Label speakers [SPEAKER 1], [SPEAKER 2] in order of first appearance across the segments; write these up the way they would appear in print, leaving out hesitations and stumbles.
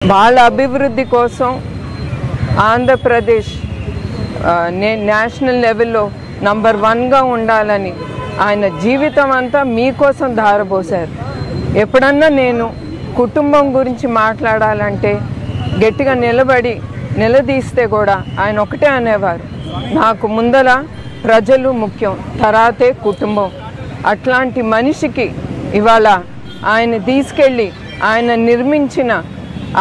[SPEAKER 1] వాళ్ళ అభివృద్ధి కోసం ఆంధ్రప్రదేశ్ నేషనల్ లెవెల్లో నంబర్ 1గా ఉండాలని ఆయన జీవితం అంతా మీకోసం ధారపోశారు. ఎప్పుడన్నా నేను కుటుంబం గురించి మాట్లాడాలంటే గట్టిగా నిలదీస్తే కూడా ఆయన ఒకటే అనేవారు, నాకు ముందర ప్రజలు ముఖ్యం, తర్వాతే కుటుంబం. అట్లాంటి మనిషికి ఇవాళ ఆయన తీసుకెళ్ళి ఆయన నిర్మించిన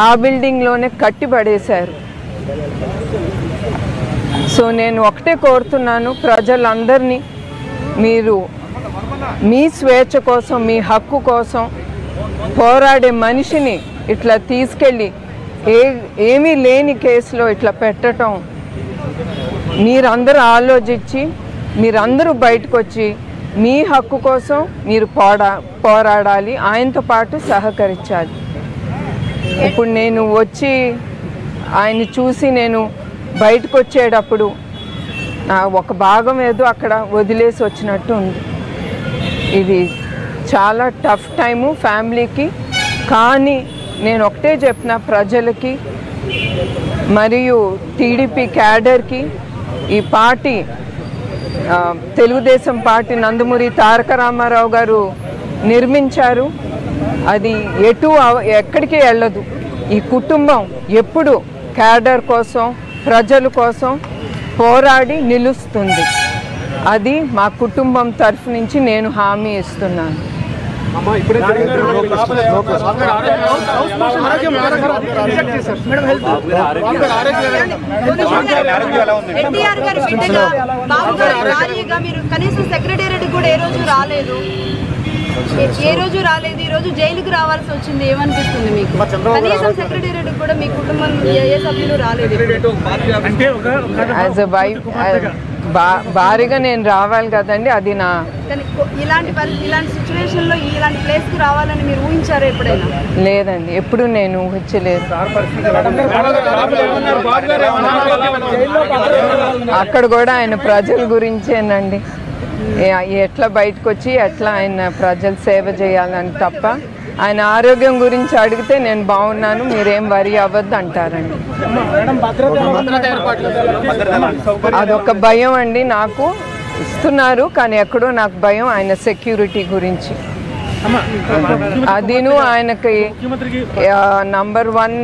[SPEAKER 1] ఆ బిల్డింగ్లోనే కట్టిపడేశారు. సో నేను ఒకటే కోరుతున్నాను ప్రజలందరినీ, మీరు మీ స్వేచ్ఛ కోసం, మీ హక్కు కోసం పోరాడే మనిషిని ఇట్లా తీసుకెళ్ళి ఏమీ లేని కేసులో ఇట్లా పెట్టడం, మీరందరూ ఆలోచించి మీరందరూ బయటకు వచ్చి మీ హక్కు కోసం మీరు పోరాడాలి, ఆయనతో పాటు సహకరించాలి. ఇప్పుడు నేను వచ్చి ఆయన్ని చూసి నేను బయటకు వచ్చేటప్పుడు నా ఒక భాగం ఏదో అక్కడ వదిలేసి వచ్చినట్టు ఉంది. ఇది చాలా టఫ్ టైము ఫ్యామిలీకి. కానీ నేను ఒకటే చెప్పిన ప్రజలకి మరియు టీడీపీ క్యాడర్కి, ఈ పార్టీ తెలుగుదేశం పార్టీ నందమూరి తారక రామారావు గారు నిర్మించారు, అది ఎక్కడికి వెళ్ళదు. ఈ కుటుంబం ఎప్పుడు క్యాడర్ కోసం, ప్రజల కోసం పోరాడి నిలుస్తుంది. అది మా కుటుంబం తరఫు నుంచి నేను హామీ ఇస్తున్నాను.
[SPEAKER 2] ఏ రోజు రాలేదు, ఈ రోజు జైలుకి రావాల్సి వచ్చింది. ఏమనిపిస్తుంది మీకు? కనీసం సెక్రటేరియట్ కూడా మీ కుటుంబం ఏ సభ్యులు రాలేదు.
[SPEAKER 1] యాజ్ ఎ వైఫ్ భారీగా నేను రావాలి కదండి, అది నా
[SPEAKER 2] ఇలాంటి సిచ్యువేషన్ లో ఇలాంటి ప్లేస్ కి రావాలని మీరు ఊహించారా ఎప్పుడైనా?
[SPEAKER 1] లేదండి, ఎప్పుడు నేను ఊహించలేదు. అక్కడ కూడా ఆయన ప్రజల గురించేనండి, ఎట్లా బయటకు వచ్చి ఎట్లా ఆయన ప్రజల సేవ చేయాలని తప్ప, ఆయన ఆరోగ్యం గురించి అడిగితే నేను బాగున్నాను, మీరేం వరి అవ్వద్దు అంటారండి. అదొక భయం అండి నాకు. ఇస్తున్నారు కానీ ఎక్కడో నాకు భయం ఆయన సెక్యూరిటీ గురించి. అదిను ఆయనకి నంబర్ 1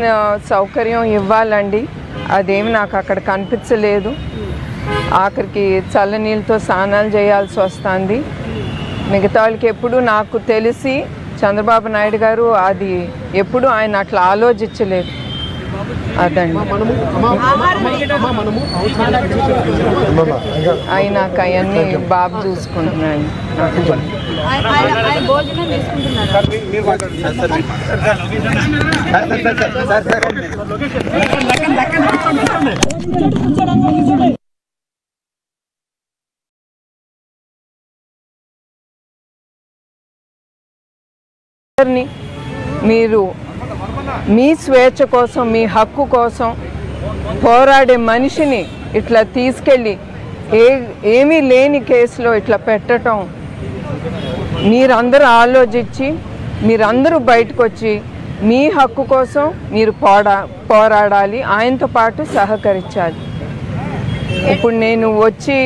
[SPEAKER 1] సౌకర్యం ఇవ్వాలండి, అదేమి నాకు అక్కడ కనిపించలేదు. ఆఖరికి చల్లనీళ్ళతో స్నానాలు చేయాల్సి వస్తుంది. మిగతా వాళ్ళకి ఎప్పుడు నాకు తెలిసి చంద్రబాబు నాయుడు గారు అది ఎప్పుడు ఆయన అట్లా ఆలోచించలేదు. అదండి అయినాక అవన్నీ బాబు చూసుకుంటున్నాను. మీరు మీ స్వేచ్ఛ కోసం, మీ హక్కు కోసం పోరాడే మనిషిని ఇట్లా తీసుకెళ్ళి ఏమీ లేని కేసులో ఇట్లా పెట్టడం, మీరందరూ ఆలోచించి మీరందరూ బయటకు వచ్చి మీ హక్కు కోసం మీరు పోరాడాలి, ఆయనతో పాటు సహకరించాలి. ఇప్పుడు నేను వచ్చి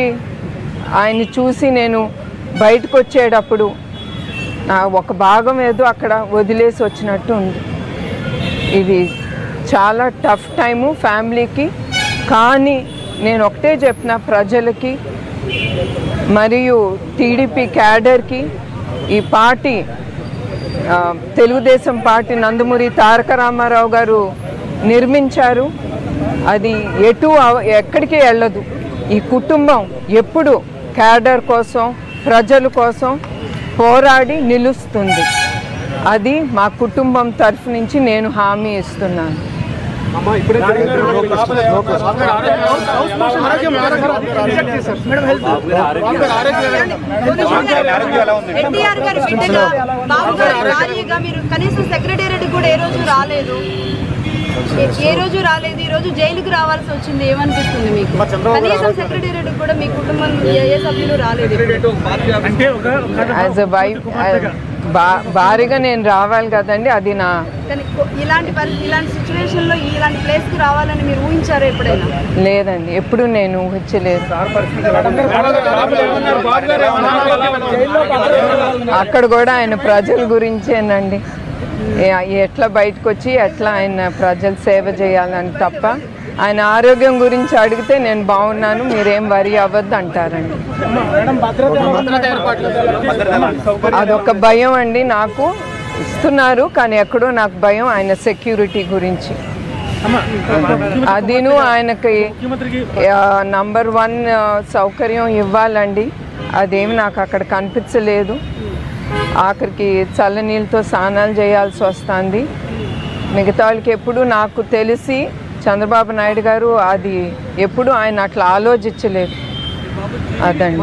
[SPEAKER 1] ఆయన్ని చూసి నేను బయటకు వచ్చేటప్పుడు నా ఒక భాగం ఏదో అక్కడ వదిలేసి వచ్చినట్టు ఉంది. ఇది చాలా టఫ్ టైము ఫ్యామిలీకి. కానీ నేను ఒకటే చెప్పిన ప్రజలకి మరియు టీడీపీ క్యాడర్కి, ఈ పార్టీ తెలుగుదేశం పార్టీ నందమూరి తారక రామారావు గారు నిర్మించారు, అది ఎక్కడికి వెళ్ళదు. ఈ కుటుంబం ఎప్పుడు క్యాడర్ కోసం, ప్రజల కోసం పోరాడి నిలుస్తుంది. అది మా కుటుంబం తరఫు నుంచి నేను హామీ ఇస్తున్నాను.
[SPEAKER 2] కనీసం సెక్రటేరియట్ కూడా ఏ రోజు రాలేదు, ఏ రోజు రాలేదు, ఈ రోజు జైలుకి రావాల్సి వచ్చింది. ఏమనిపిస్తుంది మీకు? కనీసం సెక్రటేరియట్ కూడా మీ కుటుంబం ఏ సభ్యులు రాలేదు.
[SPEAKER 1] యాజ్ ఎ వైఫ్ భారీగా నేను రావాలి కదండి, అది నా.
[SPEAKER 2] కానీ ఇలాంటి సిచ్యువేషన్లో ఇలాంటి ప్లేస్కి రావాలని మీరు ఊహించారా ఎప్పుడైనా?
[SPEAKER 1] లేదండి, ఎప్పుడు నేను ఊహించలేదు. అక్కడ కూడా ఆయన ప్రజల గురించేనండి, ఎట్లా బయటకు వచ్చి ఎట్లా ఆయన ప్రజల సేవ చేయాలని తప్ప ఆయన ఆరోగ్యం గురించి అడిగితే నేను బాగున్నాను, మీరేం వరి అవ్వద్దు అంటారండి. అదొక భయం అండి నాకు. ఇస్తున్నారు కానీ ఎక్కడో నాకు భయం ఆయన సెక్యూరిటీ గురించి. అదిను ఆయనకి నంబర్ 1 సౌకర్యం ఇవ్వాలండి, అదేమి నాకు అక్కడ కనిపించలేదు. ఆఖరికి చల్లనీళ్ళతో స్నానాలు చేయాల్సి వస్తుంది. మిగతా వాళ్ళకి ఎప్పుడు నాకు తెలిసి చంద్రబాబు నాయుడు గారు అది ఎప్పుడు ఆయన అట్లా ఆలోచించలేదు. అదండి.